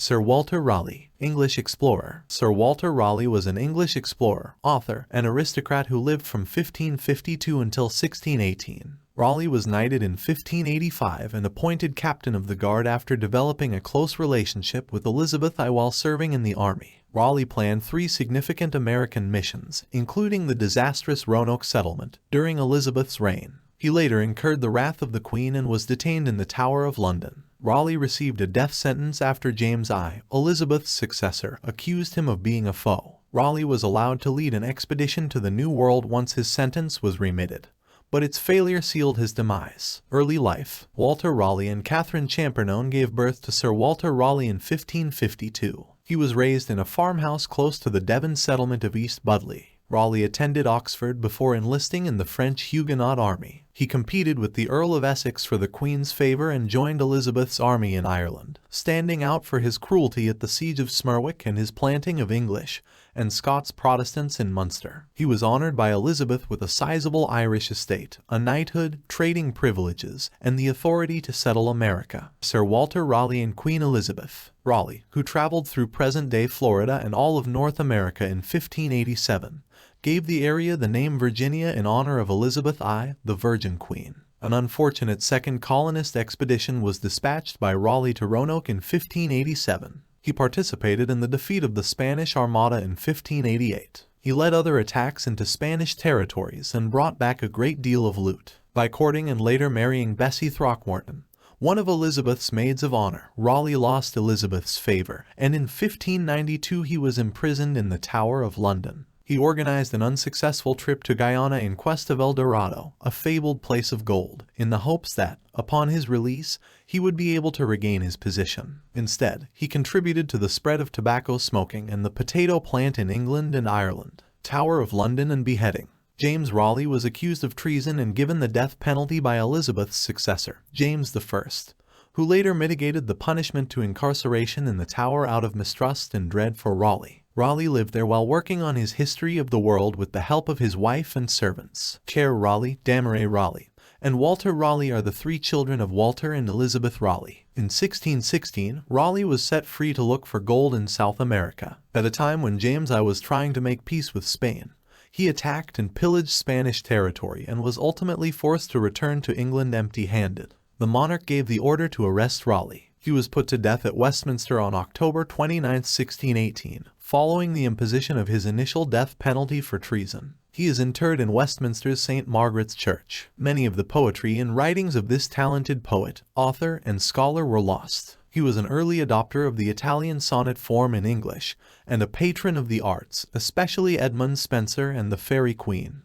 Sir Walter Raleigh, English explorer. Sir Walter Raleigh was an English explorer, author, and aristocrat who lived from 1552 until 1618. Raleigh was knighted in 1585 and appointed captain of the guard after developing a close relationship with Elizabeth I while serving in the army. Raleigh planned 3 significant American missions, including the disastrous Roanoke settlement, during Elizabeth's reign. He later incurred the wrath of the Queen and was detained in the Tower of London. Raleigh received a death sentence after James I, Elizabeth's successor, accused him of being a foe. Raleigh was allowed to lead an expedition to the New World once his sentence was remitted, but its failure sealed his demise. Early life. Walter Raleigh and Catherine Champernowne gave birth to Sir Walter Raleigh in 1552. He was raised in a farmhouse close to the Devon settlement of East Budleigh. Raleigh attended Oxford before enlisting in the French Huguenot army. He competed with the Earl of Essex for the Queen's favour and joined Elizabeth's army in Ireland, standing out for his cruelty at the siege of Smerwick and his planting of English and Scots Protestants in Munster. He was honoured by Elizabeth with a sizable Irish estate, a knighthood, trading privileges, and the authority to settle America. Sir Walter Raleigh and Queen Elizabeth. Raleigh, who travelled through present-day Florida and all of North America in 1587, gave the area the name Virginia in honor of Elizabeth I, the Virgin Queen. An unfortunate second colonist expedition was dispatched by Raleigh to Roanoke in 1587. He participated in the defeat of the Spanish Armada in 1588. He led other attacks into Spanish territories and brought back a great deal of loot. By courting and later marrying Bessie Throckmorton, one of Elizabeth's maids of honor, Raleigh lost Elizabeth's favor, and in 1592 he was imprisoned in the Tower of London. He organized an unsuccessful trip to Guyana in quest of Eldorado, a fabled place of gold, in the hopes that, upon his release, he would be able to regain his position. Instead, he contributed to the spread of tobacco smoking and the potato plant in England and Ireland. Tower of London and beheading. James Raleigh was accused of treason and given the death penalty by Elizabeth's successor, James I, who later mitigated the punishment to incarceration in the Tower out of mistrust and dread for Raleigh. Raleigh lived there while working on his History of the World with the help of his wife and servants. Ker Raleigh, Damaray Raleigh, and Walter Raleigh are the 3 children of Walter and Elizabeth Raleigh. In 1616, Raleigh was set free to look for gold in South America. At a time when James I was trying to make peace with Spain, he attacked and pillaged Spanish territory and was ultimately forced to return to England empty-handed. The monarch gave the order to arrest Raleigh. He was put to death at Westminster on October 29, 1618, following the imposition of his initial death penalty for treason. He is interred in Westminster's St. Margaret's Church. Many of the poetry and writings of this talented poet, author, and scholar were lost. He was an early adopter of the Italian sonnet form in English, and a patron of the arts, especially Edmund Spenser and the Faerie Queene.